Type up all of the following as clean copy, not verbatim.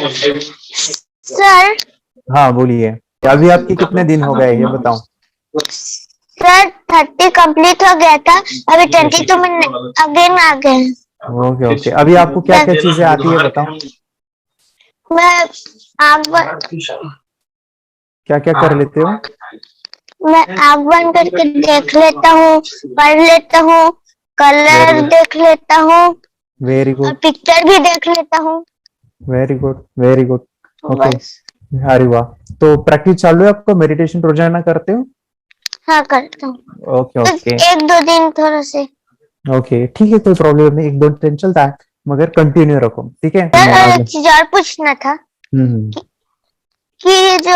Sir हाँ बोलिए। अभी आपके कितने दिन हो गए ये बताओ। सर 30 कंप्लीट हो गया था, अभी 22 में अगेन आ गए। ओके ओके, अभी आपको क्या क्या चीजें आती है बताओ। मैं आग क्या क्या कर लेते हो। मैं आग बंद करके देख लेता हूँ, पढ़ लेता हूँ, वेरी कलर गुड, देख लेता हूँ वेरी और गुड, पिक्चर भी देख लेता हूँ। Very good, very good. Okay, बस। अरे वाह। तो प्रैक्टिस चालू है आपको, मेडिटेशन रोजाना करते हो। हाँ करता हूँ, ओके बस ओके 1-2 दिन थोड़ा से। ओके, ठीक है, कोई प्रॉब्लम नहीं, एक दो दिन चलता है, मगर कंटिन्यू रखो, ठीक है। सर मैं एक आगे। चीज और पूछना था हम्म। कि ये जो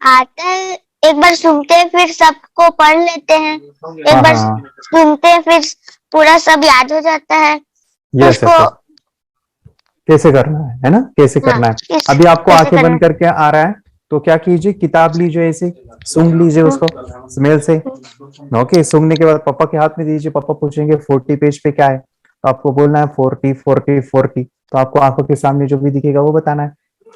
आता है, एक बार सुनते हैं फिर सबको पढ़ लेते हैं, एक हाँ बार हाँ, सुनते हैं फिर पूरा सब याद हो जाता है, तो यस उसको यस यस, कैसे करना है ना, कैसे हाँ करना है। किस अभी आपको कैसे आंखें करना बंद करके आ रहा है, तो क्या कीजिए, किताब लीजिए, ऐसे सूंघ लीजिए है। उसको स्मेल से। ओके, सूंघने के बाद पापा के हाथ में दीजिए, पापा पूछेंगे 40 पेज पे क्या है, तो आपको बोलना है 40 40 40, तो आपको आंखों के सामने जो भी दिखेगा वो बताना है।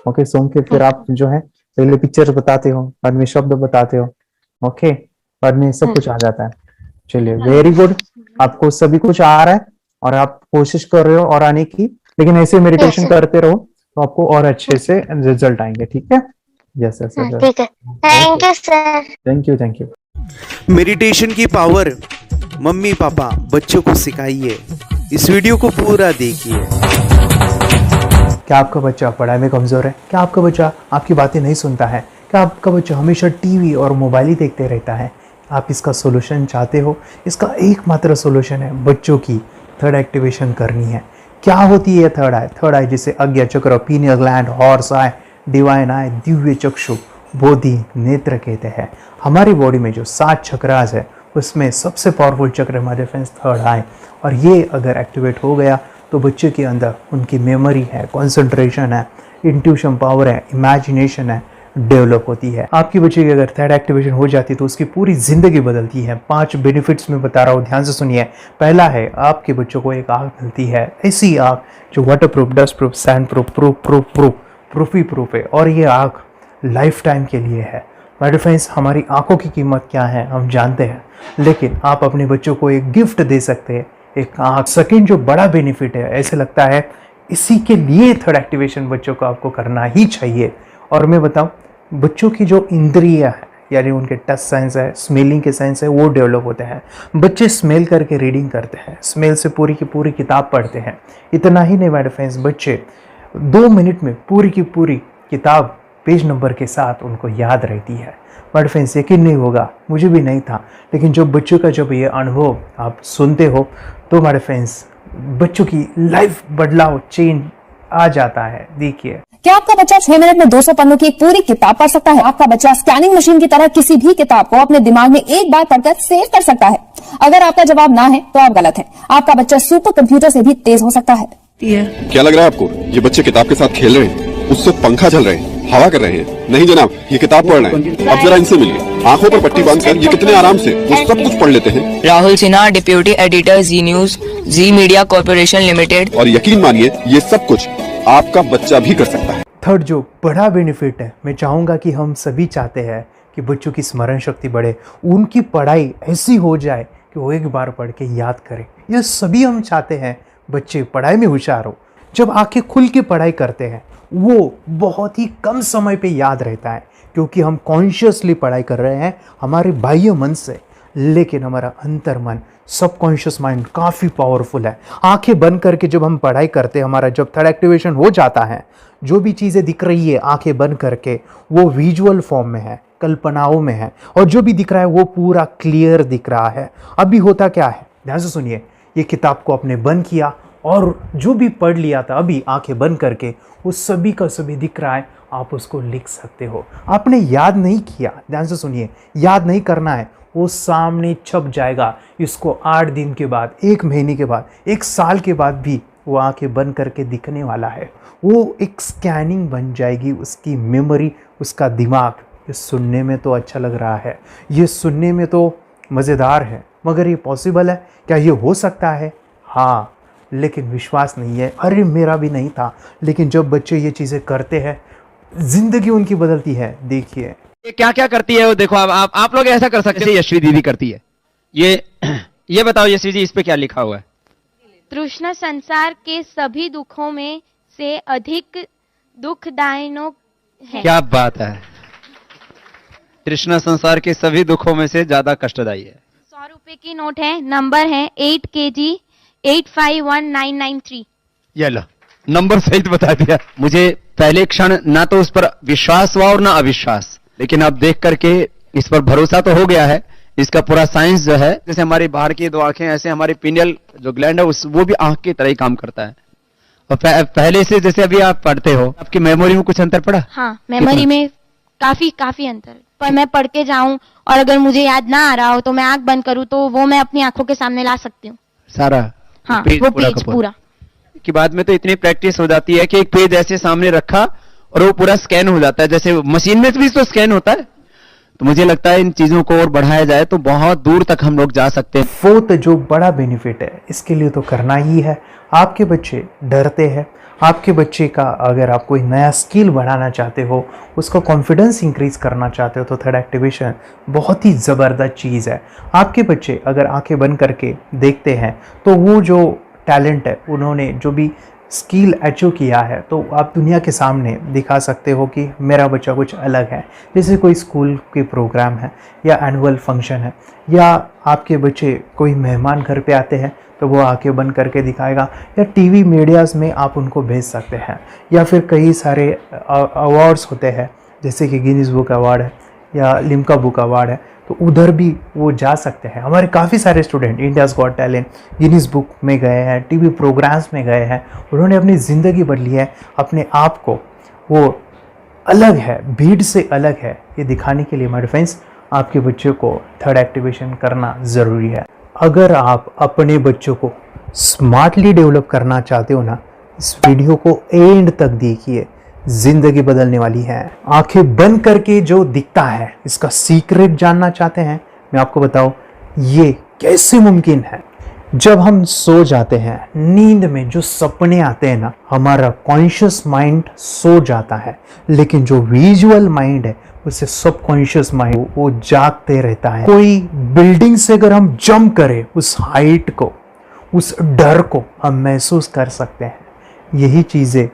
ओके, सूंघ के फिर आप जो है पहले पिक्चर बताते हो, बाद में शब्द बताते हो। ओके, बाद में सब कुछ आ जाता है। चलिए, वेरी गुड, आपको सभी कुछ आ रहा है और आप कोशिश कर रहे हो और आने की, लेकिन ऐसे यस मेडिटेशन सर। करते रहो तो आपको और अच्छे से रिजल्ट आएंगे, ठीक है। यस यस हाँ यस। ठीक है, okay, thank you sir. Thank you thank you. Meditation की पावर मम्मी पापा बच्चों को सिखाइए। इस वीडियो को पूरा देखिए। क्या आपका बच्चा पढ़ाई में कमज़ोर है? क्या आपका बच्चा आपकी बातें नहीं सुनता है? क्या आपका बच्चा हमेशा टीवी और मोबाइल ही देखते रहता है? आप इसका सोल्यूशन चाहते हो? इसका एकमात्र सोल्यूशन है बच्चों की थर्ड एक्टिवेशन करनी है। क्या होती है थर्ड आई? थर्ड आई जिसे Ajna chakra, pineal gland, horse eye, divine eye, दिव्य चक्षु, बोधि नेत्र कहते हैं। हमारी बॉडी में जो 7 चक्रास है उसमें सबसे पावरफुल चक्र हमारे फ्रेंड्स थर्ड आई, और ये अगर एक्टिवेट हो गया तो बच्चे के अंदर उनकी मेमोरी है, कंसंट्रेशन है, इंट्यूशन पावर है, इमेजिनेशन है, डेवलप होती है। आपकी बच्चे की अगर थर्ड एक्टिवेशन हो जाती है तो उसकी पूरी जिंदगी बदलती है। 5 बेनिफिट्स में बता रहा हूँ, ध्यान से सुनिए। पहला है, आपके बच्चों को एक आँख मिलती है, ऐसी आँख जो waterproof, dustproof, sandproof, proof ही प्रूफ है, और ये आँख लाइफ टाइम के लिए है। माय डियर फ्रेंड्स, हमारी आंखों की कीमत क्या है हम जानते हैं, लेकिन आप अपने बच्चों को एक गिफ्ट दे सकते हैं, एक आंख। सेकेंड जो बड़ा बेनिफिट है, ऐसे लगता है इसी के लिए थर्ड एक्टिवेशन बच्चों को आपको करना ही चाहिए। और मैं बताऊं, बच्चों की जो इंद्रियां है, यानी उनके टच सेंस है, स्मेलिंग के सेंस है, वो डेवलप होते हैं। बच्चे स्मेल करके रीडिंग करते हैं, स्मेल से पूरी की पूरी किताब पढ़ते हैं। इतना ही नहीं माय डियर फ्रेंड्स, बच्चे 2 मिनट में पूरी की पूरी किताब पेज नंबर के साथ उनको याद रहती है। बट फ्रेंड्स, यकीन नहीं होगा, मुझे भी नहीं था, लेकिन जब बच्चों का जब ये अनुभव आप सुनते हो तो हमारे फ्रेंड्स बच्चों की लाइफ बदलाव चेंज आ जाता है। देखिए, क्या आपका बच्चा 6 मिनट में 200 पन्नों की एक पूरी किताब पढ़ सकता है? आपका बच्चा स्कैनिंग मशीन की तरह किसी भी किताब को अपने दिमाग में एक बार पढ़कर सेव कर सकता है? अगर आपका जवाब ना है तो आप गलत हैं। आपका बच्चा सुपर कंप्यूटर से भी तेज हो सकता है। क्या लग रहा है आपको ये बच्चे किताब के साथ खेल रहे हैं, उससे पंखा चल रहे हैं, हवा कर रहे हैं? नहीं जनाब, ये किताब पढ़ रहे हैं। अब जरा इनसे मिलिए, आंखों पर पट्टी बांधकर ये कितने आराम से वो सब कुछ पढ़ लेते हैं। राहुल सिन्हा, डिप्यूटी एडिटर, जी न्यूज, जी मीडिया कॉर्पोरेशन लिमिटेड। और यकीन मानिए, ये सब कुछ आपका बच्चा भी कर सकता है। थर्ड जो बड़ा बेनिफिट है, मैं चाहूँगा कि हम सभी चाहते हैं कि बच्चों की स्मरण शक्ति बढ़े, उनकी पढ़ाई ऐसी हो जाए कि वो एक बार पढ़ के याद करें। ये सभी हम चाहते हैं, बच्चे पढ़ाई में होशियार हो। जब आंखें खुल के पढ़ाई करते हैं वो बहुत ही कम समय पे याद रहता है, क्योंकि हम कॉन्शियसली पढ़ाई कर रहे हैं हमारे बाह्य मन से, लेकिन हमारा अंतर मन, सबकॉन्शियस माइंड काफ़ी पावरफुल है। आंखें बंद करके जब हम पढ़ाई करते हैं, हमारा जब थर्ड एक्टिवेशन हो जाता है, जो भी चीज़ें दिख रही है आंखें बंद करके, वो विजुअल फॉर्म में है, कल्पनाओं में है, और जो भी दिख रहा है वो पूरा क्लियर दिख रहा है। अभी होता क्या है, ध्यान से सुनिए, ये किताब को आपने बंद किया और जो भी पढ़ लिया था अभी आंखें बंद करके, वो सभी का सभी दिख रहा है, आप उसको लिख सकते हो। आपने याद नहीं किया, ध्यान से सुनिए, याद नहीं करना है, वो सामने छप जाएगा। इसको 8 दिन के बाद, 1 महीने के बाद, 1 साल के बाद भी वो आंखें बंद करके दिखने वाला है। वो एक स्कैनिंग बन जाएगी, उसकी मेमोरी, उसका दिमाग। ये सुनने में तो अच्छा लग रहा है, ये सुनने में तो मज़ेदार है, मगर ये पॉसिबल है क्या? ये हो सकता है? हाँ, लेकिन विश्वास नहीं है। अरे मेरा भी नहीं था। लेकिन जब बच्चे ये चीज़ें करते हैं, ज़िंदगी उनकी बदलती है। देखिए ये क्या क्या करती है वो देखो। अब आप लोग ऐसा कर सकते हैं, यशवी दीदी करती है। ये बताओ यशवी जी, इस पे क्या लिखा हुआ है? तृष्णा संसार के सभी दुखों में से अधिक दुखदायक है। क्या बात है, तृष्णा संसार के सभी दुखों में से ज्यादा कष्टदायी है। 100 रुपए की नोट है, नंबर है 8 kg 851993। ये लो, नंबर सहित बता दिया। मुझे पहले क्षण ना तो उस पर विश्वास हुआ और ना अविश्वास, लेकिन अब देख करके इस पर भरोसा तो हो गया है। इसका पूरा साइंस जो है, जैसे हमारी बाहर की 2 आंखें, ऐसे हमारी पिनियल जो ग्लैंड है वो भी आंख की तरह ही काम करता है। और पहले से जैसे अभी आप पढ़ते हो, आपकी मेमोरी में कुछ अंतर पड़ा? हाँ, मेमोरी में काफी अंतर। पर मैं पढ़ के जाऊं और अगर मुझे याद ना आ रहा हो तो मैं आंख बंद करूं तो वो मैं अपनी आंखों के सामने ला सकती हूँ सारा। हाँ, पेज वो पूरा पेज का पूरा। कि बाद में तो इतनी प्रैक्टिस हो जाती है कि एक पेज ऐसे सामने रखा और वो पूरा स्कैन हो जाता है, जैसे मशीन में भी तो स्कैन होता है। तो मुझे लगता है इन चीजों को और बढ़ाया जाए तो बहुत दूर तक हम लोग जा सकते हैं। फोर्थ जो बड़ा बेनिफिट है, इसके लिए तो करना ही है। आपके बच्चे डरते हैं, आपके बच्चे का अगर आप कोई नया स्किल बढ़ाना चाहते हो, उसका कॉन्फिडेंस इंक्रीज करना चाहते हो, तो थर्ड एक्टिवेशन बहुत ही ज़बरदस्त चीज़ है। आपके बच्चे अगर आंखें बंद करके देखते हैं तो वो जो टैलेंट है, उन्होंने जो भी स्किल अचीव किया है, तो आप दुनिया के सामने दिखा सकते हो कि मेरा बच्चा कुछ अलग है। जैसे कोई स्कूल के प्रोग्राम है या एनुअल फंक्शन है, या आपके बच्चे कोई मेहमान घर पे आते हैं तो वो आंखें बंद करके दिखाएगा, या टीवी मीडियाज़ में आप उनको भेज सकते हैं, या फिर कई सारे अवार्ड्स होते हैं जैसे कि गिनीज बुक अवार्ड है या लिम्का बुक अवार्ड है, तो उधर भी वो जा सकते हैं। हमारे काफ़ी सारे student India's got talent, Guinness book में गए हैं, टीवी प्रोग्राम्स में गए हैं, उन्होंने अपनी ज़िंदगी बदली है। अपने आप को वो अलग है, भीड़ से अलग है, ये दिखाने के लिए माय फ्रेंड्स आपके बच्चों को थर्ड एक्टिवेशन करना ज़रूरी है। अगर आप अपने बच्चों को स्मार्टली डेवलप करना चाहते हो ना, इस वीडियो को एंड तक देखिए, जिंदगी बदलने वाली है। आंखें बंद करके जो दिखता है, इसका सीक्रेट जानना चाहते हैं, मैं आपको बताऊं ये कैसे मुमकिन है। जब हम सो जाते हैं, नींद में जो सपने आते हैं ना, हमारा कॉन्शियस माइंड सो जाता है, लेकिन जो विजुअल माइंड है, उसे सबकॉन्शियस माइंड वो जागते रहता है। कोई बिल्डिंग से अगर हम जंप करें, उस हाइट को, उस डर को हम महसूस कर सकते हैं। यही चीज़ें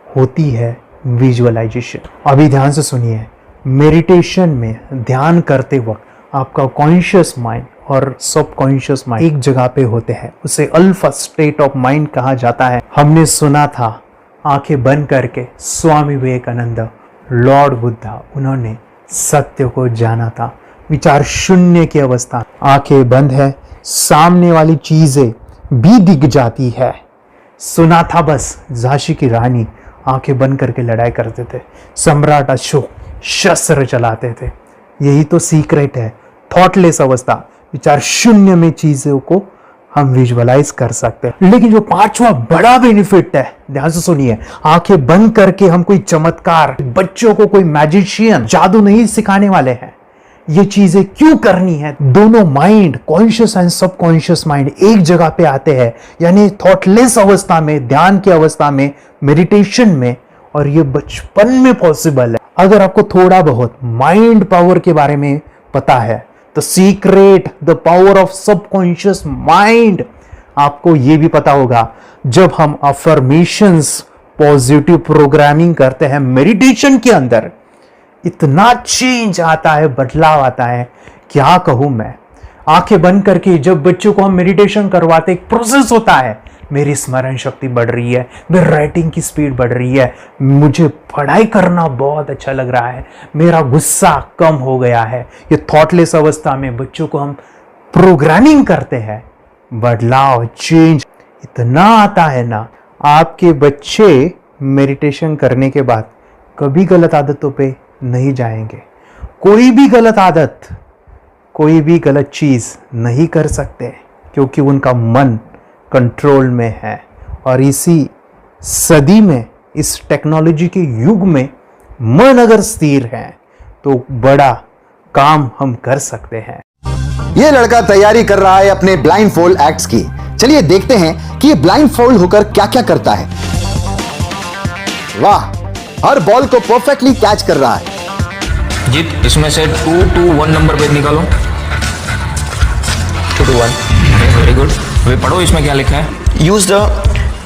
होती है विजुअलाइजेशन। अभी ध्यान से सुनिए, मेडिटेशन में ध्यान करते वक्त आपका कॉन्शियस माइंड और सबकॉन्शियस माइंड एक जगह पे होते हैं, उसे अल्फा स्टेट ऑफ माइंड कहा जाता है। हमने सुना था, आंखें बंद करके स्वामी विवेकानंद, लॉर्ड बुद्धा, उन्होंने सत्य को जाना था। विचार शून्य की अवस्था, आंखें बंद है, सामने वाली चीजें भी दिख जाती है। सुना था बस, झांसी की रानी आंखें बंद करके लड़ाई करते थे, सम्राट अशोक शस्त्र चलाते थे। यही तो सीक्रेट है, थॉटलेस अवस्था, विचार शून्य में चीजों को हम विजुअलाइज कर सकते हैं। लेकिन जो पांचवा बड़ा बेनिफिट है, ध्यान से सुनिए, आंखें बंद करके हम कोई चमत्कार, बच्चों को कोई मैजिशियन जादू नहीं सिखाने वाले हैं। ये चीजें क्यों करनी है? दोनों mind, conscious and subconscious mind एक जगह पे आते हैं, यानी थॉटलेस अवस्था में, ध्यान की अवस्था में, मेडिटेशन में, और ये बचपन में पॉसिबल है। अगर आपको थोड़ा बहुत माइंड पावर के बारे में पता है, the secret, the power of subconscious mind, आपको ये भी पता होगा, जब हम अफर्मेशंस, पॉजिटिव प्रोग्रामिंग करते हैं मेडिटेशन के अंदर, इतना चेंज आता है, बदलाव आता है, क्या कहूं मैं। आंखें बंद करके जब बच्चों को हम मेडिटेशन करवाते, एक प्रोसेस होता है, मेरी स्मरण शक्ति बढ़ रही है, मेरी राइटिंग की स्पीड बढ़ रही है, मुझे पढ़ाई करना बहुत अच्छा लग रहा है, मेरा गुस्सा कम हो गया है। ये थॉटलेस अवस्था में बच्चों को हम प्रोग्रामिंग करते हैं, बदलाव, चेंज इतना आता है ना। आपके बच्चे मेडिटेशन करने के बाद कभी गलत आदतों पे नहीं जाएंगे, कोई भी गलत आदत, कोई भी गलत चीज नहीं कर सकते, क्योंकि उनका मन कंट्रोल में है। और इसी सदी में, इस टेक्नोलॉजी के युग में, मन अगर स्थिर है तो बड़ा काम हम कर सकते हैं। ये लड़का तैयारी कर रहा है अपने ब्लाइंड फोल्ड एक्ट्स की। चलिए देखते हैं कि ये ब्लाइंड फोल्ड होकर क्या क्या करता है। वाह, हर बॉल को परफेक्टली कैच कर रहा है। जीत, इसमें से 2 to 1 नंबर भेद निकालो। 2 to 1, वेरी गुड। वे पढ़ो इसमें क्या लिखा है। Use the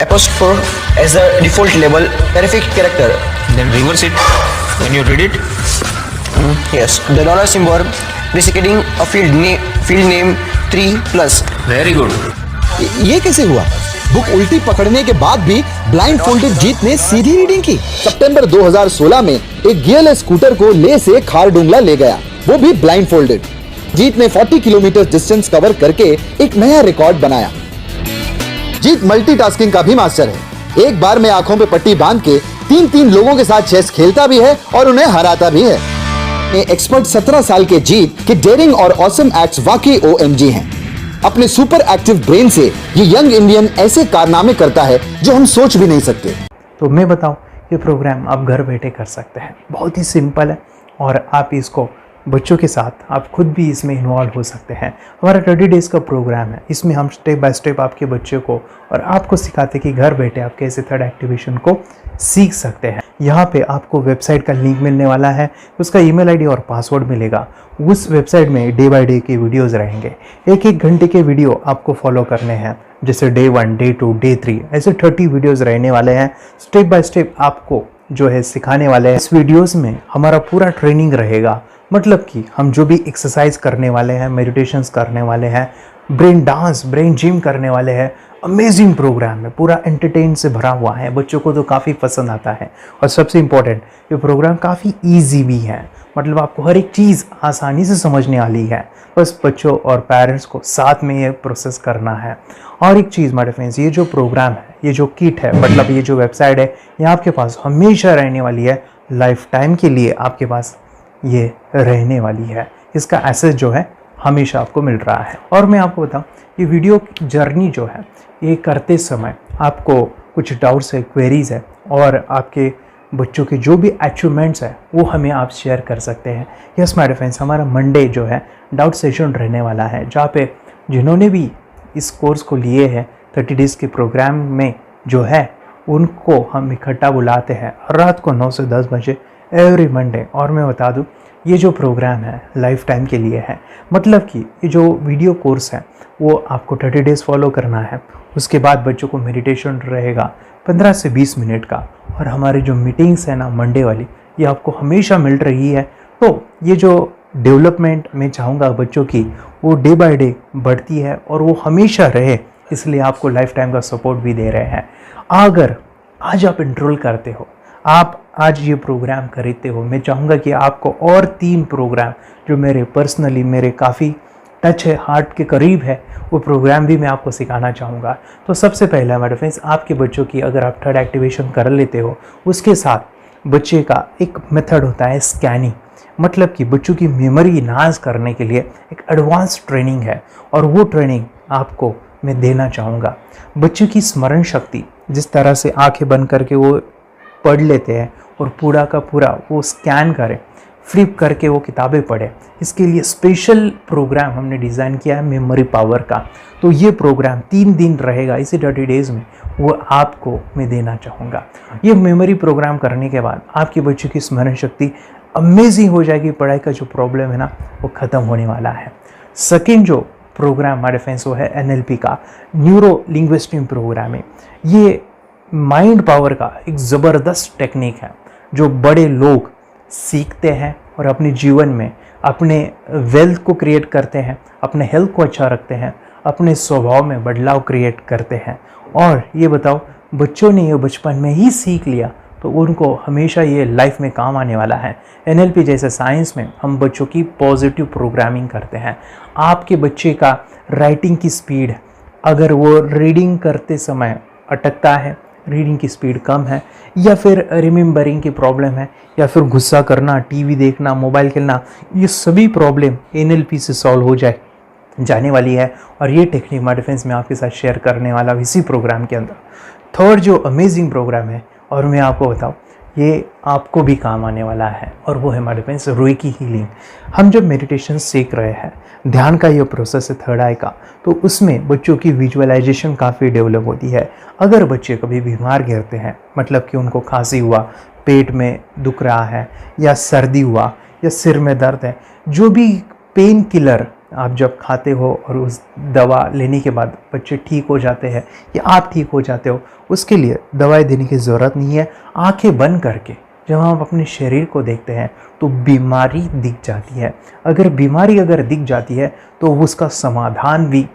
apostrophe as a default label terrific character. Then reverse it when you read it. Yes, the dollar symbol preceding a field name 3+. Very good. ये कैसे हुआ? बुक उल्टी पकड़ने के बाद भी ब्लाइंड फोल्डेड जीत ने सीधी रीडिंग की। सितंबर 2016 में एक गियरलेस स्कूटर को ले से खारडुंगला ले गया, वो भी ब्लाइंड फोल्डेड। जीत ने 40 किलोमीटर डिस्टेंस कवर करके एक नया रिकॉर्ड बनाया। जीत मल्टीटास्किंग का भी मास्टर है। एक बार में आंखों पे पट्टी बांध के 3 लोगों के साथ चेस खेलता भी है और उन्हें हराता भी है। एक्सपर्ट 17 साल के जीत के डेयरिंग और ऑसम एक्ट्स वाकई OMG हैं। अपने सुपर एक्टिव ब्रेन से ये यंग इंडियन ऐसे कारनामे करता है जो हम सोच भी नहीं सकते। तो मैं बताऊं, ये प्रोग्राम आप घर बैठे कर सकते हैं। बहुत ही सिंपल है और आप इसको बच्चों के साथ आप खुद भी इसमें इन्वॉल्व हो सकते हैं। हमारा 30 डेज़ का प्रोग्राम है। इसमें हम स्टेप बाय स्टेप आपके बच्चे को और आपको सिखाते कि घर बैठे आप कैसे थर्ड एक्टिवेशन को सीख सकते हैं। यहाँ पे आपको वेबसाइट का लिंक मिलने वाला है, उसका ईमेल आईडी और पासवर्ड मिलेगा। उस वेबसाइट में डे बाय डे के वीडियोज़ रहेंगे। 1-1 घंटे के वीडियो आपको फॉलो करने हैं, जैसे डे 1, डे 2, डे 3 ऐसे 30 वीडियोज़ रहने वाले हैं। स्टेप बाय स्टेप आपको जो है सिखाने वाले हैं। इस वीडियोज़ में हमारा पूरा ट्रेनिंग रहेगा, मतलब कि हम जो भी एक्सरसाइज करने वाले हैं, मेडिटेशंस करने वाले हैं, ब्रेन डांस, ब्रेन जिम करने वाले हैं। अमेजिंग प्रोग्राम है, पूरा एंटरटेन से भरा हुआ है, बच्चों को तो काफ़ी पसंद आता है। और सबसे इम्पोर्टेंट, ये प्रोग्राम काफ़ी इजी भी है, मतलब आपको हर एक चीज़ आसानी से समझने वाली है। बस बच्चों और पेरेंट्स को साथ में ये प्रोसेस करना है। और एक चीज़ माय फ्रेंड्स, ये जो प्रोग्राम है, ये जो किट है, मतलब ये जो वेबसाइट है, ये आपके पास हमेशा रहने वाली है। लाइफ टाइम के लिए आपके पास ये रहने वाली है। इसका एक्सेस जो है हमेशा आपको मिल रहा है। और मैं आपको बताऊं, ये वीडियो जर्नी जो है, ये करते समय आपको कुछ डाउट्स है, क्वेरीज है और आपके बच्चों के जो भी अचीवमेंट्स है वो हमें आप शेयर कर सकते हैं। यस माय फ्रेंड्स, हमारा मंडे जो है डाउट सेशन रहने वाला है, जहाँ पे जिन्होंने भी इस कोर्स को लिए हैं 30 डेज़ के प्रोग्राम में जो है, उनको हम इकट्ठा बुलाते हैं रात को 9 से 10 बजे एवरी मंडे। और मैं बता दूं, ये जो प्रोग्राम है लाइफ टाइम के लिए है, मतलब कि ये जो वीडियो कोर्स है वो आपको 30 डेज़ फॉलो करना है। उसके बाद बच्चों को मेडिटेशन रहेगा 15 से 20 मिनट का। और हमारी जो मीटिंग्स है ना मंडे वाली, ये आपको हमेशा मिल रही है। तो ये जो डेवलपमेंट मैं चाहूँगा बच्चों की, वो डे बाय डे बढ़ती है और वो हमेशा रहे, इसलिए आपको लाइफ टाइम का सपोर्ट भी दे रहे हैं। अगर आज आप एनरोल करते हो, आप आज ये प्रोग्राम खरीदते हो, मैं चाहूँगा कि आपको और 3 प्रोग्राम जो मेरे पर्सनली मेरे काफ़ी टच है, हार्ट के करीब है, वो प्रोग्राम भी मैं आपको सिखाना चाहूँगा। तो सबसे पहला हमारे फ्रेंड्स, आपके बच्चों की अगर आप थर्ड एक्टिवेशन कर लेते हो, उसके साथ बच्चे का एक मेथड होता है स्कैनिंग, मतलब कि बच्चों की मेमोरी इन्हांस करने के लिए एक एडवांस ट्रेनिंग है और वो ट्रेनिंग आपको मैं देना चाहूँगा। बच्चों की स्मरण शक्ति, जिस तरह से आंखें बंद करके वो पढ़ लेते हैं और पूरा का पूरा वो स्कैन करें, फ्लिप करके वो किताबें पढ़े, इसके लिए स्पेशल प्रोग्राम हमने डिज़ाइन किया है मेमोरी पावर का। तो ये प्रोग्राम 3 दिन रहेगा, इसी 30 डेज़ में वो आपको मैं देना चाहूँगा। ये मेमोरी प्रोग्राम करने के बाद आपके बच्चों की स्मरण शक्ति अमेजिंग हो जाएगी। पढ़ाई का जो प्रॉब्लम है ना, वो ख़त्म होने वाला है। सेकेंड जो प्रोग्राम हमारे फ्रेंड्स वो है NLP का, न्यूरो लिंग्विस्टिक प्रोग्राम है। ये माइंड पावर का एक ज़बरदस्त टेक्निक है जो बड़े लोग सीखते हैं और अपने जीवन में अपने वेल्थ को क्रिएट करते हैं, अपने हेल्थ को अच्छा रखते हैं, अपने स्वभाव में बदलाव क्रिएट करते हैं। और ये बताओ, बच्चों ने ये बचपन में ही सीख लिया तो उनको हमेशा ये लाइफ में काम आने वाला है। NLP जैसे साइंस में हम बच्चों की पॉजिटिव प्रोग्रामिंग करते हैं। आपके बच्चे का राइटिंग की स्पीड, अगर वो रीडिंग करते समय अटकता है, रीडिंग की स्पीड कम है, या फिर रिमेंबरिंग की प्रॉब्लम है, या फिर गुस्सा करना, टीवी देखना, मोबाइल खेलना, ये सभी प्रॉब्लम NLP से सॉल्व हो जाने वाली है। और ये टेक्निक हमारे फ्रेंड्स में आपके साथ शेयर करने वाला इसी प्रोग्राम के अंदर। थर्ड जो अमेजिंग प्रोग्राम है, और मैं आपको बताऊं, ये आपको भी काम आने वाला है, और वो है हमारे फ्रेंड्स रेकी हीलिंग। हम जब मेडिटेशन सीख रहे हैं, ध्यान का ये प्रोसेस है थर्ड आई का, तो उसमें बच्चों की विजुअलाइजेशन काफ़ी डेवलप होती है। अगर बच्चे कभी बीमार गिरते हैं, मतलब कि उनको खांसी हुआ, पेट में दुख रहा है, या सर्दी हुआ, या सिर में दर्द है, जो भी पेन किलर आप जब खाते हो और उस दवा लेने के बाद बच्चे ठीक हो जाते हैं या आप ठीक हो जाते हो, उसके लिए दवाई देने की ज़रूरत नहीं है। आंखें बंद करके जब हम अपने शरीर को देखते हैं तो बीमारी दिख जाती है। अगर बीमारी दिख जाती है तो उसका समाधान भी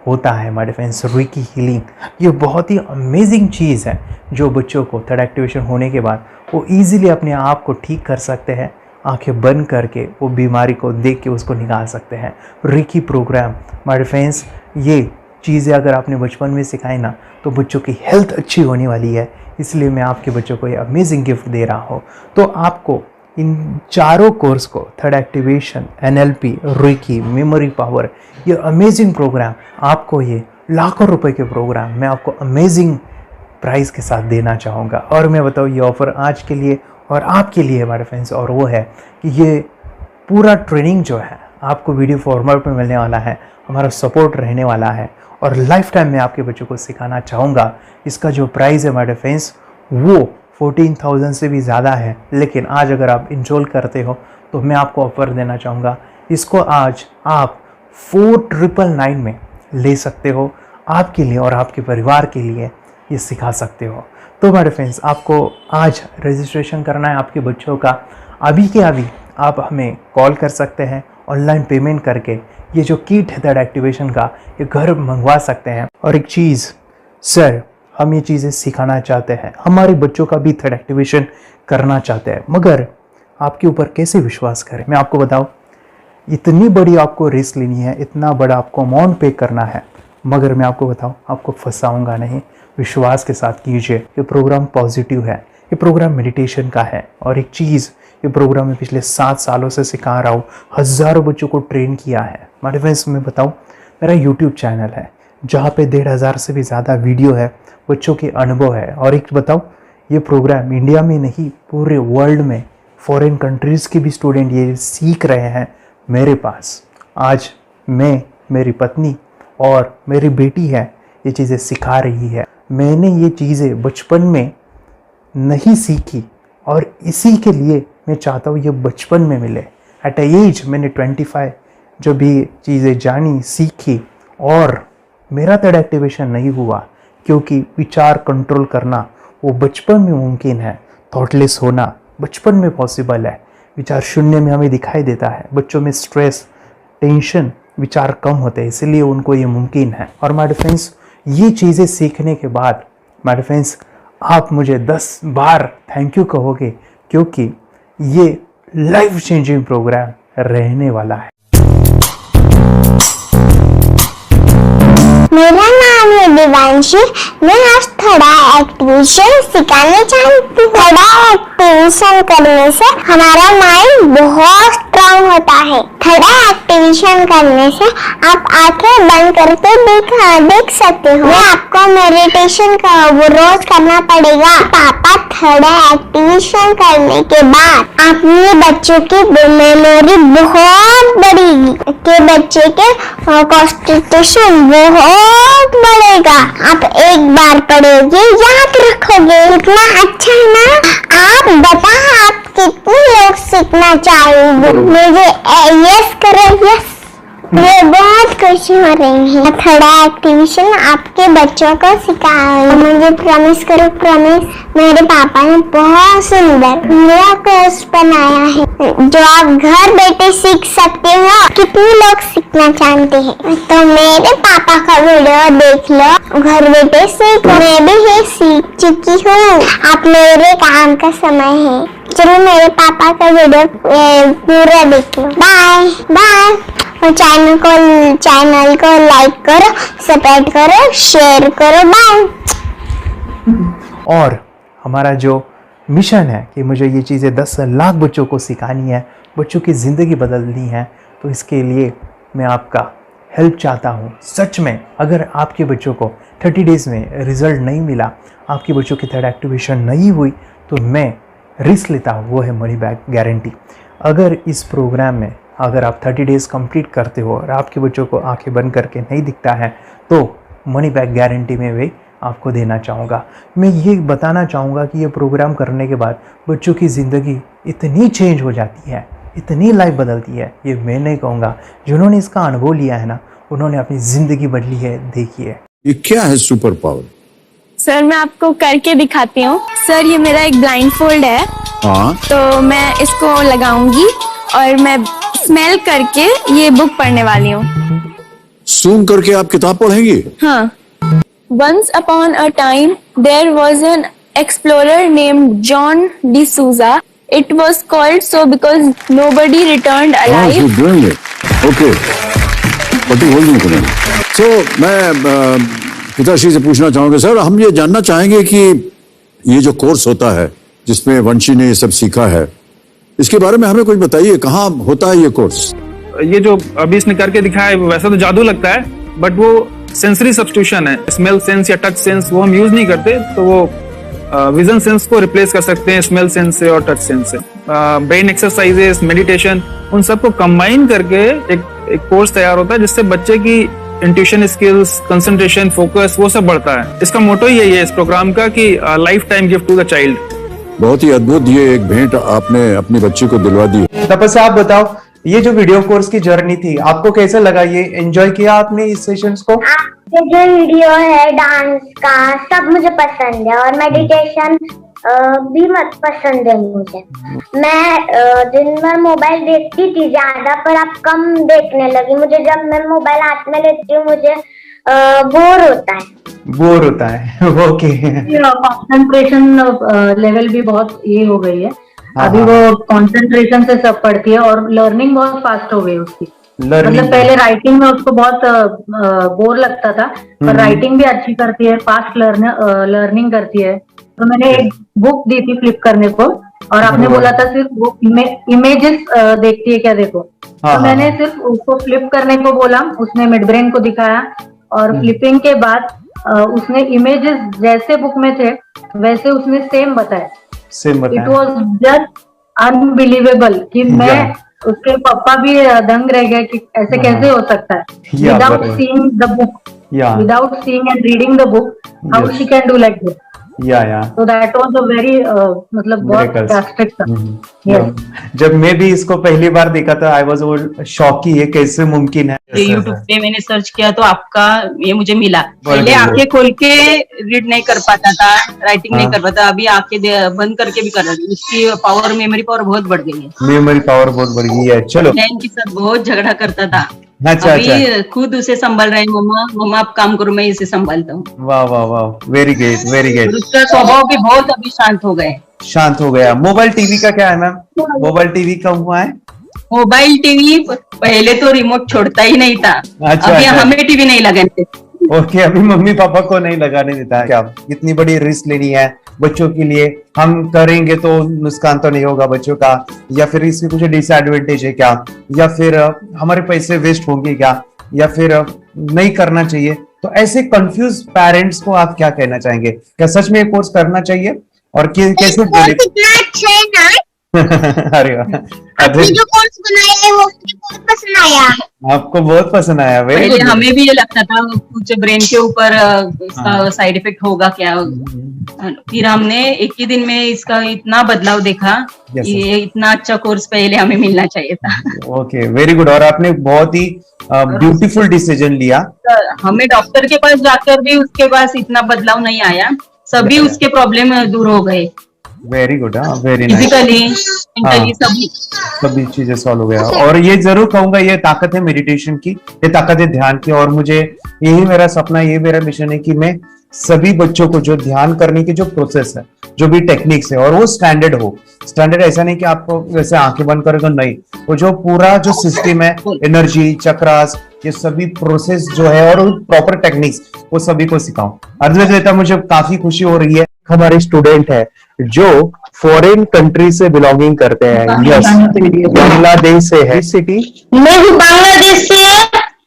होता है हमारे फ्रेंड्स। रेकी हीलिंग ये बहुत ही अमेजिंग चीज़ है जो बच्चों को थर्ड एक्टिवेशन होने के बाद वो ईजिली अपने आप को ठीक कर सकते हैं। आंखें बंद करके वो बीमारी को देख के उसको निकाल सकते हैं। रेकी प्रोग्राम हमारे फ्रेंड्स, ये चीज़ें अगर आपने बचपन में सिखाई ना तो बच्चों की हेल्थ अच्छी होने वाली है। इसलिए मैं आपके बच्चों को ये अमेजिंग गिफ्ट दे रहा हूँ। तो आपको इन चारों कोर्स को, third activation, NLP, reiki, memory power, ये अमेजिंग प्रोग्राम, आपको ये लाखों रुपए के प्रोग्राम मैं आपको अमेजिंग प्राइस के साथ देना चाहूँगा। और मैं बताऊँ ये ऑफ़र आज के लिए और आपके लिए हमारे फ्रेंड्स, और वो है कि ये पूरा ट्रेनिंग जो है आपको वीडियो फॉर्मेट में मिलने वाला है, हमारा सपोर्ट रहने वाला है और लाइफ टाइम मैं आपके बच्चों को सिखाना चाहूँगा। इसका जो प्राइस है हमारे फ्रेंड्स वो 14,000 से भी ज़्यादा है, लेकिन आज अगर आप इंस्टॉल करते हो तो मैं आपको ऑफ़र देना चाहूँगा। इसको आज आप 4,999 में ले सकते हो। आपके लिए और आपके परिवार के लिए ये सिखा सकते हो। तो हमारे फ्रेंड्स, आपको आज रजिस्ट्रेशन करना है आपके बच्चों का। अभी के अभी आप हमें कॉल कर सकते हैं, ऑनलाइन पेमेंट करके ये जो किट है थर्ड एक्टिवेशन का ये घर मंगवा सकते हैं। और एक चीज़ सर, हम ये चीज़ें सिखाना चाहते हैं, हमारे बच्चों का भी थर्ड एक्टिवेशन करना चाहते हैं, मगर आपके ऊपर कैसे विश्वास करें? मैं आपको बताऊं, इतनी बड़ी आपको रिस्क लेनी है, इतना बड़ा आपको अमाउंट पे करना है, मगर मैं आपको बताऊं आपको फंसाऊंगा नहीं। विश्वास के साथ कीजिए। ये प्रोग्राम पॉजिटिव है, ये प्रोग्राम मेडिटेशन का है। और एक चीज़, ये प्रोग्राम मैं पिछले 7 सालों से सिखा रहा हूँ, हज़ारों बच्चों को ट्रेन किया है। हमारे फ्रेंड्स, मैं बताऊँ, मेरा यूट्यूब चैनल है जहाँ पे 1,500 से भी ज़्यादा वीडियो है, बच्चों के अनुभव है। और एक बताऊँ, ये प्रोग्राम इंडिया में नहीं पूरे वर्ल्ड में, फॉरेन कंट्रीज़ के भी स्टूडेंट ये सीख रहे हैं मेरे पास। आज मैं, मेरी पत्नी और मेरी बेटी है ये चीज़ें सिखा रही है। मैंने ये चीज़ें बचपन में नहीं सीखी और इसी के लिए मैं चाहता हूँ ये बचपन में मिले। एट एज मैंने 25 जो भी चीज़ें जानी, सीखी, और मेरा थर्ड एक्टिवेशन नहीं हुआ क्योंकि विचार कंट्रोल करना वो बचपन में मुमकिन है। थॉटलेस होना बचपन में पॉसिबल है। विचार शून्य में हमें दिखाई देता है। बच्चों में स्ट्रेस, टेंशन, विचार कम होते हैं, इसलिए उनको ये मुमकिन है। और माय फ्रेंड्स, ये चीज़ें सीखने के बाद माय फ्रेंड्स आप मुझे 10 बार थैंक यू कहोगे, क्योंकि ये लाइफ चेंजिंग प्रोग्राम रहने वाला है। मेरा नाम है दिवांशी। मैं आज थोड़ा एक्टिवेशन सिखाने चाहती हूँ। थोड़ा एक्टिवेशन करने से हमारा माइंड बहुत स्ट्रांग होता है। थोड़ा एक्टिवेशन करने से आप आंखें बंद करके देख सकते हो। मैं आपको मेडिटेशन का वो रोज करना पड़ेगा। पापा थोड़ा एक्टिवेशन करने के बाद अपने बच्चों की मेमोरी बहुत बढ़ेगी, के बच्चे के कॉन्सेंट्रेशन बहुत बढ़ेगा। आप एक बार पढ़ोगे याद रखोगे, कितना अच्छा है ना। आप बताओ आप कितने लोग सीखना चाहोगे? मुझे यस करो, यस। मैं बहुत खुशी हो रही है। थोड़ा एक्टिवेशन आपके बच्चों को सिखाओ। मुझे प्रॉमिस करो, प्रॉमिस। मेरे पापा ने बहुत सुंदर मेरा कोर्स बनाया है जो आप घर बैठे सीख सकते हो। कितने लोग सीखना चाहते हैं तो मेरे पापा का वीडियो देख लो, घर बैठे सीखो। मैं भी ये सीख चुकी हूँ। आप मेरे काम का समय है, चलो मेरे पापा का वीडियो पूरा देख लो। Bye bye. और चैनल को लाइक करो, सपोर्ट करो, शेयर करो। बाय। और हमारा जो मिशन है कि मुझे ये चीज़ें 10 लाख बच्चों को सिखानी है, बच्चों की ज़िंदगी बदलनी है, तो इसके लिए मैं आपका हेल्प चाहता हूँ। सच में अगर आपके बच्चों को 30 डेज़ में रिज़ल्ट नहीं मिला, आपके बच्चों की थर्ड एक्टिवेशन नहीं हुई, तो मैं रिस्क लेता हूँ, वो है मनी बैक गारंटी। अगर इस प्रोग्राम में अगर आप 30 डेज कंप्लीट करते हो और आपके बच्चों को आंखें बंद करके नहीं दिखता है तो मनी बैक गारंटी में भी आपको देना चाहूँगा। मैं ये बताना चाहूँगा कि ये प्रोग्राम करने के बाद बच्चों की ज़िंदगी इतनी चेंज हो जाती है, इतनी लाइफ बदलती है, ये मैं नहीं कहूँगा, जिन्होंने इसका अनुभव लिया है ना उन्होंने अपनी ज़िंदगी बदली है। देखिए ये क्या है सुपर पावर? सर मैं आपको करके दिखाती हूँ। सर ये मेरा एक ब्लाइंड फोल्ड है। हाँ, तो मैं इसको लगाऊंगी और मैं स्मेल करके ये बुक पढ़ने वाली हूँ। सूंघ करके आप किताब पढ़ेंगी? हाँ। Once upon a time, there was an explorer named John D'Souza. It was called so because nobody returned alive. You're doing it. Okay. What are you holding today? So, मैं पिताश्री से पूछना चाहूँगा सर, हम ये जानना चाहेंगे कि ये जो कोर्स होता है जिसमें वंशी ने ये सब सीखा है, इसके बारे में हमें कुछ बताइए, कहाँ होता है ये कोर्स? ये जो अभी इसने करके दिखाया है वैसा तो जादू लगता है, बट वो सेंसरी सब्स्टिट्यूशन है। स्मेल सेंस या टच सेंस वो हम यूज नहीं करते, तो वो विजन सेंस को रिप्लेस कर सकते हैं स्मेल सेंस से और टच सेंस से। ब्रेन एक्सरसाइजेस, मेडिटेशन, उन सबको कंबाइन करके एक कोर्स तैयार होता है जिससे बच्चे की इंट्यूशन स्किल्स, कंसंट्रेशन, फोकस वो सब बढ़ता है। इसका मोटो ही यही है इस प्रोग्राम का कि lifetime gift to the child. बहुत ही अद्भुत ये एक भेंट आपने अपनी बच्ची को दिलवा दी। तपस्या आप बताओ, ये जो वीडियो कोर्स की जर्नी थी आपको कैसा लगा? ये एंजॉय किया आपने इस सेशंस को? आपके जो वीडियो है डांस का सब मुझे पसंद है और मेडिटेशन भी मत पसंद है मुझे। मैं दिन भर मोबाइल देखती थी ज्यादा, पर अब कम देखने लगी। मुझे जब मैं मोबाइल हाथ में लेती हूँ मुझे बोर होता है। ओके। कंसंट्रेशन लेवल भी बहुत ये हो गई है। अभी वो कंसंट्रेशन से सब पढ़ती है और लर्निंग बहुत फास्ट हो गई उसकी। मतलब पहले राइटिंग में उसको बहुत बोर लगता था, पर राइटिंग भी अच्छी करती है, फास्ट लर्निंग करती है। तो मैंने एक बुक दी थी फ्लिप करने को और आपने बोला था सिर्फ वो इमेजेस देखती है क्या, देखो। तो मैंने सिर्फ उसको फ्लिप करने को बोला, उसने मिड ब्रेन को दिखाया और फ्लिपिंग के बाद उसने इमेजेस जैसे बुक में थे वैसे उसने सेम बताया। इट वॉज जस्ट अनबिलीवेबल कि मैं उसके पापा भी दंग रह गए कि ऐसे कैसे हो सकता है। Without seeing the book, without seeing and reading the book, how she can do like this. So that was a very मतलब बहुत ड्रास्टिक था। जब मैं भी इसको पहली बार देखा था आई वाज शॉक कि ये कैसे मुमकिन है। यूट्यूब पे मैंने सर्च किया तो आपका ये मुझे मिला। पहले आंखें खोल के रीड नहीं कर पाता था, राइटिंग नहीं कर पाता, अभी आंखें बंद करके भी कर रही है। उसकी पावर, मेमोरी पावर बहुत बढ़ गई है। मेमोरी पावर बहुत बढ़ गई है। चलो, बहन के साथ बहुत झगड़ा करता था, अच्छा, अभी खुद उसे संभाल रहे हैं। मम्मा आप काम करो, मैं इसे संभालता हूँ। वाह वाह वाह, वेरी ग्रेट वेरी ग्रेट। उसका स्वभाव भी बहुत अभी शांत हो गया। मोबाइल टीवी का क्या है मैम? मोबाइल टीवी का हुआ है? मोबाइल टीवी पहले तो रिमोट छोड़ता ही नहीं था। अच्छा, अभी हमें टीवी नहीं लगाने। ओके, अभी मम्मी पापा को नहीं लगाने देता है। क्या इतनी बड़ी रिस्क लेनी है बच्चों के लिए? हम करेंगे तो नुकसान तो नहीं होगा बच्चों का, या फिर इसकी कुछ डिसएडवांटेज है क्या, या फिर हमारे पैसे वेस्ट होंगे क्या, या फिर नहीं करना चाहिए? तो ऐसे कंफ्यूज पेरेंट्स को आप क्या कहना चाहेंगे? क्या सच में ये कोर्स करना चाहिए और कैसे? अरे आपने जो कोर्स बनाया है वो मुझे बहुत पसंद आया। आपको बहुत पसंद आया? पहले हमें भी ये लगता था कुछ ब्रेन के ऊपर इसका साइड इफेक्ट होगा क्या। फिर हमने एक ही दिन में इसका इतना बदलाव देखा कि ये इतना अच्छा कोर्स पहले हमें मिलना चाहिए था। Okay, very good. और आपने बहुत ही ब्यूटीफुल डिसीजन लिया। हमें डॉक्टर के पास जाकर भी उसके पास इतना बदलाव नहीं आया, सभी उसके प्रॉब्लम दूर हो गए। Very good, very nice. Physically सभी चीजें सॉल्व हो गया। और ये जरूर कहूंगा, ये ताकत है मेडिटेशन की, ये ताकत है ध्यान की। और मुझे यही मेरा सपना, ये मेरा मिशन है कि मैं सभी बच्चों को जो ध्यान करने की जो प्रोसेस है, जो भी टेक्निक्स है, और वो स्टैंडर्ड हो। स्टैंडर्ड ऐसा नहीं कि आपको वैसे आंखें बंद करेगा, नहीं, वो जो पूरा जो सिस्टम है, एनर्जी, चक्रास, ये सभी प्रोसेस जो है और प्रॉपर टेक्निक्स, वो सभी को सिखाऊं। अद्वैत, मुझे काफी खुशी हो रही है। हमारे स्टूडेंट है जो फॉरेन कंट्री से बिलोंगिंग करते हैं। यस, बांग्लादेश से है। सिटी मैं हूँ बांग्लादेश से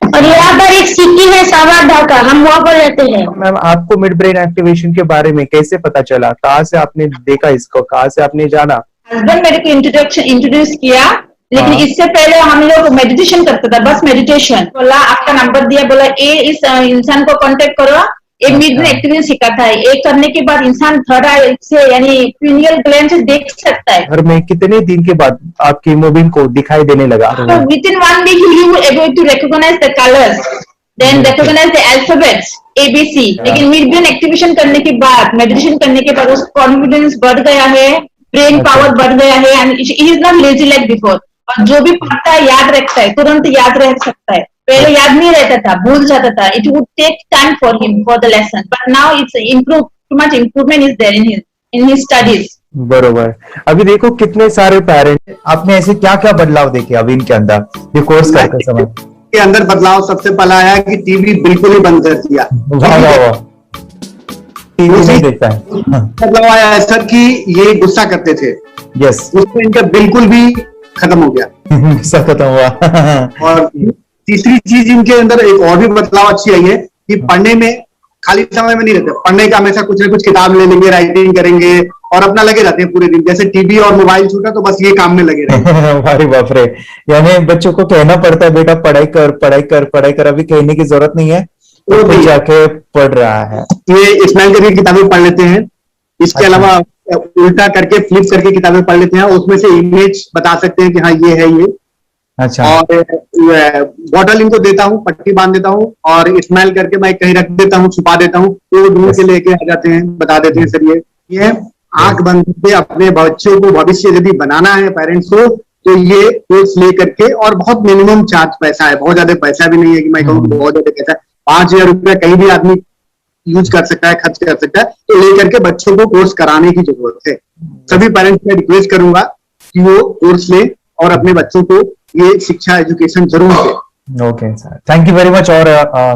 और यहाँ पर एक सिटी है सावर ढाका, हम वहाँ पर रहते हैं। मैम, आपको मिड ब्रेन एक्टिवेशन के बारे में कैसे पता चला? कहाँ से आपने देखा इसको, कहाँ से आपने जाना? हस्बैंड मेरे को इंट्रोड्यूस किया, लेकिन इससे पहले हम लोग मेडिटेशन करते थे, बस मेडिटेशन। बोला आपका नंबर दिया, बोला ये इस इंसान को कांटेक्ट करो, ये मिड ब्रेन एक्टिवेशन सिखाता है। ये करने के बाद इंसान थर्ड आई से यानी पिनियल ग्लैंड से देख सकता है। घर में कितने दिन के बाद आपकी हीमोग्लोबिन को दिखाई देने लगा? So within 1 week you will able to recognize the colors, then recognize the alphabets ABC। लेकिन मिड ब्रेन एक्टिवेशन करने के बाद, मेडिटेशन करने के बाद उसका कॉन्फिडेंस बढ़ गया है, ब्रेन पावर बढ़ गया है, and he is not lazy like before. और जो भी पढ़ता है याद रखता है, तुरंत याद रख सकता है। पहले याद नहीं रहता था, भूल जाता था। It would take time for him for the lesson, but now it's improve, too much improvement is there in his studies. बरोबर। अभी देखो कितने सारे पेरेंट्स, आपने ऐसे क्या क्या बदलाव देखे अभी इनके अंदर ये कोर्स करते समय? के अंदर बदलाव सबसे पहला आया कि टीवी बिल्कुल ही बंद कर दिया। वाह वाह वाह, टीवी नहीं देखता है। बदलाव आया है सर कि ये गुस्सा करते थे, यस, उसमें इनका बिल्कुल भी खत्म हो गया। गुस्सा खत्म हुआ। और तीसरी चीज इनके अंदर एक और भी बदलाव अच्छी आई है कि पढ़ने में खाली समय में नहीं रहते, पढ़ने का हमेशा कुछ ना कुछ किताब ले लेंगे, राइटिंग करेंगे और अपना लगे रहते हैं पूरे दिन। जैसे टीवी और मोबाइल छूटा तो बस ये काम में लगे रहते। अरे बाप रे, यानी बच्चों को कहना पड़ता है बेटा पढ़ाई कर पढ़ाई कर पढ़ाई कर, अभी कहने की जरूरत नहीं है, तो जाके पढ़ रहा है। ये स्माइल करके किताबें पढ़ लेते हैं, इसके अलावा उल्टा करके फ्लिप करके किताबें पढ़ लेते हैं, उसमें से इमेज बता सकते हैं कि हाँ ये है ये। अच्छा। और बॉटल इनको देता हूँ, पट्टी बांध देता हूँ और स्माइल करके मैं कहीं रख देता हूँ, छुपा देता हूँ, तो ढूंढ के लेके आ जाते हैं, बता देते हैं सर ये आंख बंद करके अपने बच्चों को भविष्य यदि बनाना है पेरेंट्स को, तो ये कोर्स ले करके, और बहुत मिनिमम चार्ज पैसा है, बहुत ज्यादा पैसा भी नहीं है कि मैं कहूँ बहुत ज्यादा पैसा है। 5,000 रुपया कहीं भी आदमी यूज कर सकता है, खर्च कर सकता है, तो लेकर के बच्चों को कोर्स कराने की जरूरत है। सभी पेरेंट्स में रिक्वेस्ट करूंगा कि वो कोर्स लें और अपने बच्चों को ये शिक्षा एजुकेशन जरूर दें। Okay sir, thank you very much. और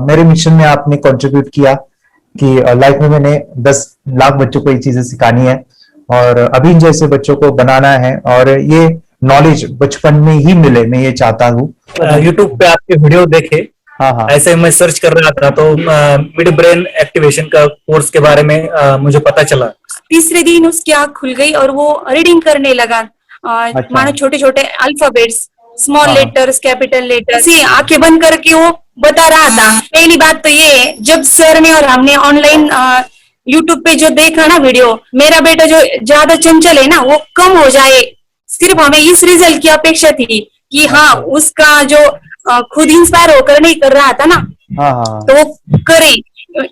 मेरे मिशन में आपने कंट्रीब्यूट किया कि लाइफ में मैंने 10 लाख बच्चों को ये चीजें सिखानी है और अभी जैसे बच्चों को बनाना है, और ये नॉलेज बचपन में ही मिले, मैं ये चाहता हूँ। यूट्यूब पे आपके वीडियो देखे, हाँ, ऐसे मैं सर्च कर रहा था तो मिड ब्रेन एक्टिवेशन का कोर्स के बारे में मुझे पता चला। तीसरे दिन उसकी आंख खुल गई और वो रीडिंग करने लगा। मानो छोटे छोटे alphabets, small letters, capital letters, ऐसी आंखें बंद करके वो बता रहा था। पहली बात तो ये, जब सर ने और हमने ऑनलाइन यूट्यूब पे जो देखा ना वीडियो, मेरा बेटा जो ज्यादा चंचल है ना वो कम हो जाए, सिर्फ हमें इस रिजल्ट की अपेक्षा थी कि हाँ उसका जो खुद इंस्पायर होकर नहीं कर रहा था ना, तो वो करे।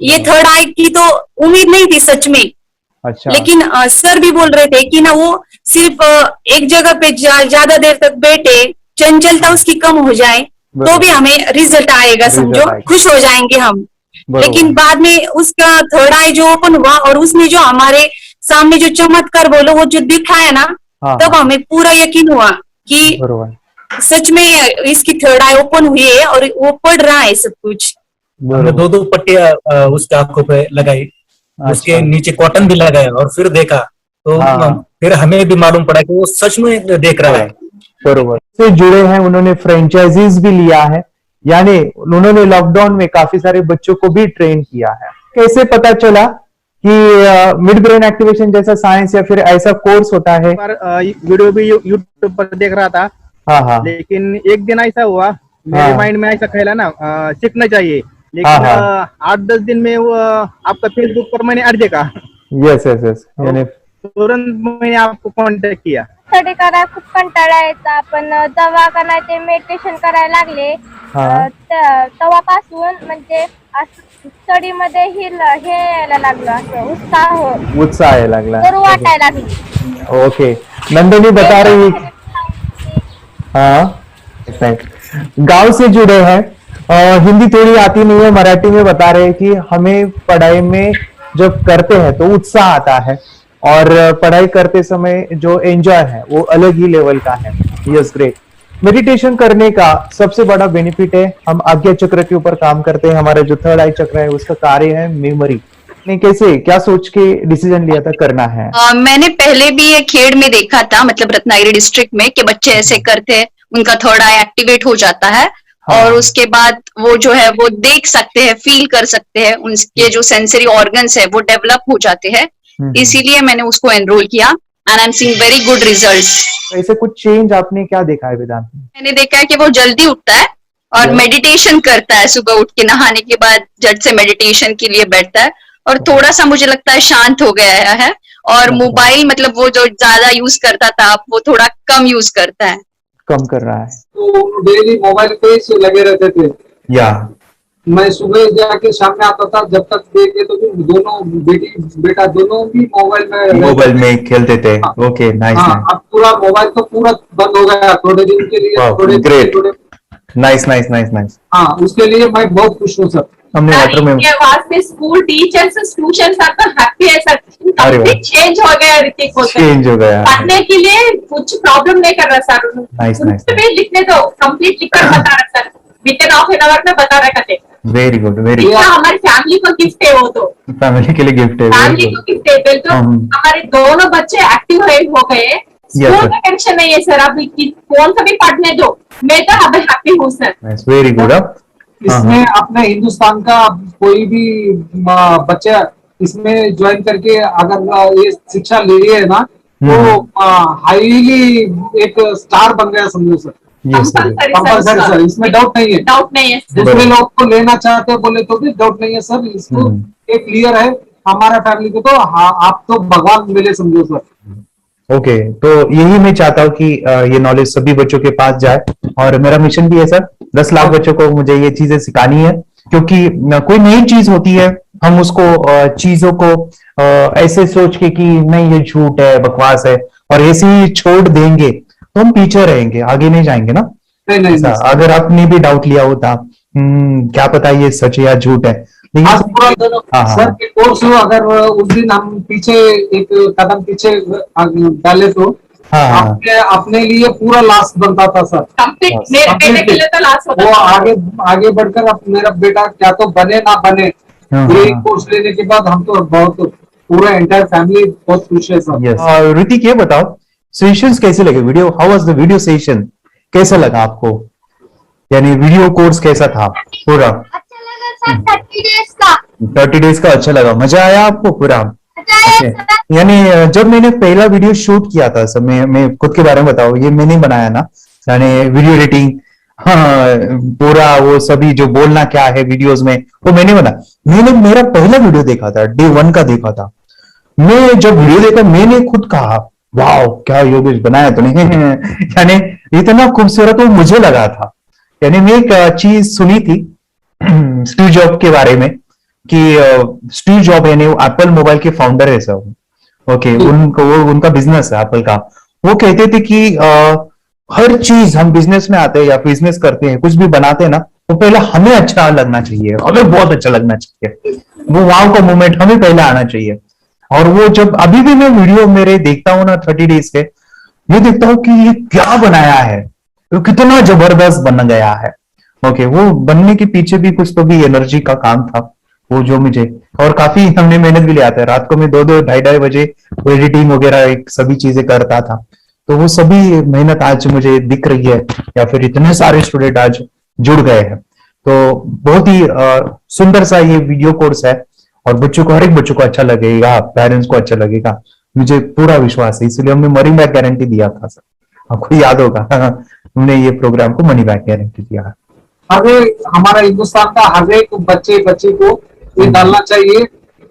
ये थर्ड आई की तो उम्मीद नहीं थी सच में। अच्छा। लेकिन सर भी बोल रहे थे कि ना वो सिर्फ एक जगह पे ज्यादा देर तक बैठे, चंचलता उसकी कम हो जाए तो भी हमें रिजल्ट आएगा, समझो खुश हो जाएंगे हम। लेकिन बाद में उसका थर्ड आई जो ओपन हुआ और उसने जो हमारे सामने जो चमत्कार बोलो वो जो दिखाया ना, तब हमें पूरा यकीन हुआ कि सच में इसकी थर्ड आई ओपन हुई है और वो पढ़ रहा है सब कुछ। हमने 2 पट्टियां उसके आंखों पे लगाई, उसके नीचे कॉटन भी लगाया और फिर देखा तो फिर हमें भी मालूम पड़ा कि वो सच में देख रहा है। बरोबर से जुड़े हैं, उन्होंने फ्रेंचाइजीज भी लिया है, यानी उन्होंने लॉकडाउन में काफी सारे बच्चों को भी ट्रेन किया है। कैसे पता चला कि मिड ब्रेन एक्टिवेशन जैसा साइंस या फिर ऐसा कोर्स होता है? वीडियो भी यूट्यूब पर देख रहा था। हाँ। लेकिन एक दिन ऐसा हुआ, मेरे माइंड में ऐसा ख्याल ना सीखना चाहिए, लेकिन 8-10 दिन में वो आपका फेसबुक पर मैंने ऐड देखा। यस यस यस, यानी तुरंत मैंने आपको कॉन्टॅक्ट किया। स्टडी करायला खूप कंटाळा यायचा, पण जेव्हा का नाही ते मेडिटेशन करायला लागले तेव्हापासून म्हणजे स्टडी मध्ये हे यायला लागलं, असं उत्साह यायला लागला, बरं वाटायला लागली। ओके, नंदिनी बता रही, हाँ गांव से जुड़े हैं, हिंदी थोड़ी आती नहीं है, मराठी में बता रहे हैं कि हमें पढ़ाई में जब करते हैं तो उत्साह आता है और पढ़ाई करते समय जो एंजॉय है वो अलग ही लेवल का है। Yes, great. मेडिटेशन करने का सबसे बड़ा बेनिफिट है, हम आज्ञा चक्र के ऊपर काम करते हैं, हमारा जो थर्ड आई चक्र है उसका कार्य है मेमोरी। ने कैसे क्या सोच के डिसीजन लिया था करना है? मैंने पहले भी ये खेड़ में देखा था, मतलब रत्नागिरी डिस्ट्रिक्ट में, कि बच्चे ऐसे करते हैं, उनका थर्ड आई एक्टिवेट हो जाता है। और उसके बाद वो जो है वो देख सकते हैं, फील कर सकते हैं, उनके जो सेंसरी ऑर्गन्स है वो डेवलप हो जाते हैं। इसीलिए मैंने उसको एनरोल किया। and I'm seeing very good results. ऐसे कुछ चेंज आपने क्या देखा है वेदांत में? मैंने देखा है कि वो जल्दी उठता है और मेडिटेशन करता है, सुबह उठ के नहाने के बाद झट से मेडिटेशन के लिए बैठता है और थोड़ा सा मुझे लगता है शांत हो गया है और मोबाइल मतलब वो जो ज्यादा यूज करता था वो थोड़ा कम यूज करता है, कम कर रहा है। तो डेली मोबाइल पे ही लगे रहते थे या मैं सुबह जाके शाम में आता था, जब तक देखे तो फिर दोनों बेटा दोनों भी मोबाइल में खेलते थे। Okay nice. अब पूरा मोबाइल तो पूरा बंद हो गया थोड़े दिन के लिए। Great, nice nice nice nice. हाँ, उसके लिए मैं बहुत खुश हूँ सर। हमने इनके वास्ते स्कूल टीचर्स ट्यूशन सब तो हैप्पी है सर। कंप्लीट चेंज हो गया ऋतिक को, चेंज हो गया, पढ़ने के लिए कुछ प्रॉब्लम नहीं कर रहा सर। Nice nice. लिखने दो, कंप्लीट लिखकर बता रहा sir, with in half an hour में बता रहा करते। Very good, very good. हमारी फैमिली को गिफ्ट है, वो तो फैमिली के लिए गिफ्ट है, फैमिली को गिफ्ट है। बिल्कुल हमारे दोनों बच्चे एक्टिव हो गए, स्कूल का टेंशन नहीं है सर। अभी कौन सा भी पढ़ने दो, मैं तो अब हैप्पी हूँ सर। Very good. इसमें अपने हिंदुस्तान का कोई भी बच्चा इसमें ज्वाइन करके अगर ये शिक्षा ले रही है ना तो हाईली एक स्टार बन गया समझो सर। कंपल्सरी सर, इसमें डाउट नहीं है। डाउट नहीं है। दूसरे लोग को लेना चाहते हैं बोले तो भी डाउट नहीं है सर। इसको एक क्लियर है हमारा फैमिली को तो आप तो भगवान मिले समझो सर। ओके तो यही मैं चाहता हूँ कि ये नॉलेज सभी बच्चों के पास जाए और मेरा मिशन भी है सर, 10 लाख बच्चों को मुझे ये चीजें सिखानी है। क्योंकि कोई नई चीज होती है, हम उसको चीजों को ऐसे सोच के कि नहीं ये झूठ है, बकवास है और ऐसे ही छोड़ देंगे तो हम पीछे रहेंगे, आगे नहीं जाएंगे ना। नहीं। अगर आपने भी डाउट लिया होता क्या पता ये सच है या झूठ है। सर के कोर्स हो अगर उस दिन हम पीछे एक कदम पीछे डाले तो अपने लिए पूरा लास्ट बनता था सर। मेरे के लिए तो लास्ट होता वो आगे बढ़कर अब मेरा बेटा क्या तो बने ना बने, ये कोर्स लेने के बाद हम तो बहुत पूरा एंटायर फैमिली बहुत खुश है सर। ऋतिक ये बताओ सेशंस कैसे लगे, video how was the video session, कैसा लगा आपको, यानी वीडियो कोर्स कैसा था पूरा? 30 डेज का अच्छा लगा, मजा आया आपको पूरा? यानी जब मैंने पहला वीडियो शूट किया था सब, मैं खुद के बारे में बताऊं, ये मैंने बनाया ना, यानी वीडियो एडिटिंग, हाँ पूरा वो सभी जो बोलना क्या है वीडियोस में वो मैंने बना। मैंने मेरा पहला वीडियो देखा था, डे 1 का देखा था। मैं जब वीडियो देखा मैंने खुद कहा वाह क्या योगेश बनाया तूने यानी इतना खूबसूरत वो मुझे लगा था। यानी मैं एक चीज सुनी थी स्टीव जॉब के बारे में कि स्टीव जॉब यानी एप्पल मोबाइल के फाउंडर है सब। ओके उनका बिजनेस है एप्पल का। वो कहते थे कि हर चीज हम बिजनेस में आते हैं या बिजनेस करते हैं, कुछ भी बनाते हैं ना, वो पहले हमें अच्छा लगना चाहिए, हमें बहुत अच्छा लगना चाहिए, वो वाव का मोमेंट हमें पहले आना चाहिए। और वो जब अभी भी मैं वीडियो मेरे देखता हूँ ना 30 डेज के, मैं देखता हूँ कि ये क्या बनाया है, वो कितना जबरदस्त बन गया है। ओके वो बनने के पीछे भी कुछ तो भी एनर्जी का काम था वो जो मुझे, और काफी हमने मेहनत भी लिया था। रात को मैं 2-2 ढाई बजे वो एडिटिंग वगैरह सभी चीजें करता था। तो वो सभी मेहनत आज मुझे दिख रही है, या फिर इतने सारे स्टूडेंट आज जुड़ गए हैं। तो बहुत ही सुंदर सा ये वीडियो कोर्स है और बच्चों को, हर एक बच्चों को अच्छा लगेगा, पेरेंट्स को अच्छा लगेगा, मुझे पूरा विश्वास है। इसलिए हमने मनी बैक गारंटी दिया था सर, आपको याद होगा हमने ये प्रोग्राम को मनी बैक गारंटी दिया। हमारा हिंदुस्तान का हर एक बच्चे को ये डालना चाहिए।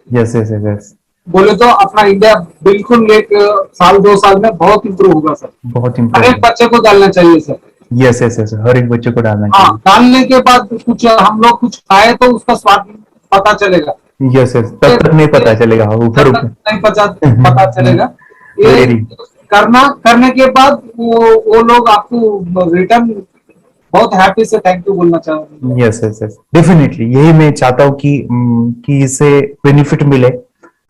Yes yes yes. बोले तो अपना इंडिया बिल्कुल एक साल 2 साल में बहुत इम्प्रूव होगा सर। बहुत इम्प्रूव, हर एक बच्चे को डालना चाहिए सर। यस यस यस, हर एक बच्चे को डालना चाहिए। हाँ, डालने के बाद कुछ हम लोग कुछ खाए तो उसका स्वाद पता चलेगा। यस यस, तब तक नहीं पता चलेगा, ऊपर नहीं पता चलेगा। ये करने के बाद वो लोग आपको रिटर्न बहुत हैप्पी से थैंक यू बोलना चाहूंगा। यस यस यस, डेफिनेटली यही मैं चाहता हूँ कि इससे बेनिफिट मिले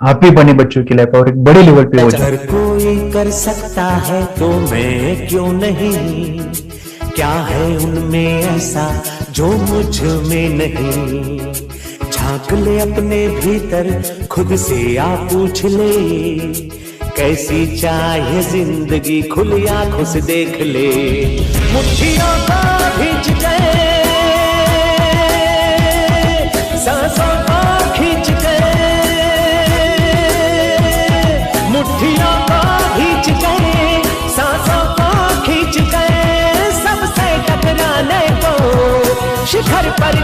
हैप्पी बने बच्चों की लाइफ और एक बड़े लेवल पे हो जाए। अगर कोई कर सकता है तो मैं क्यों नहीं, क्या है उनमें ऐसा जो मुझ में नहीं। झांक ले अपने भीतर खुद से आ पूछ ले, कैसी चाहे जिंदगी खुली आंखों से देख ले। मुट्ठियों का खींच गए, सांसों का खींच गए, मुट्ठियों का खींच पर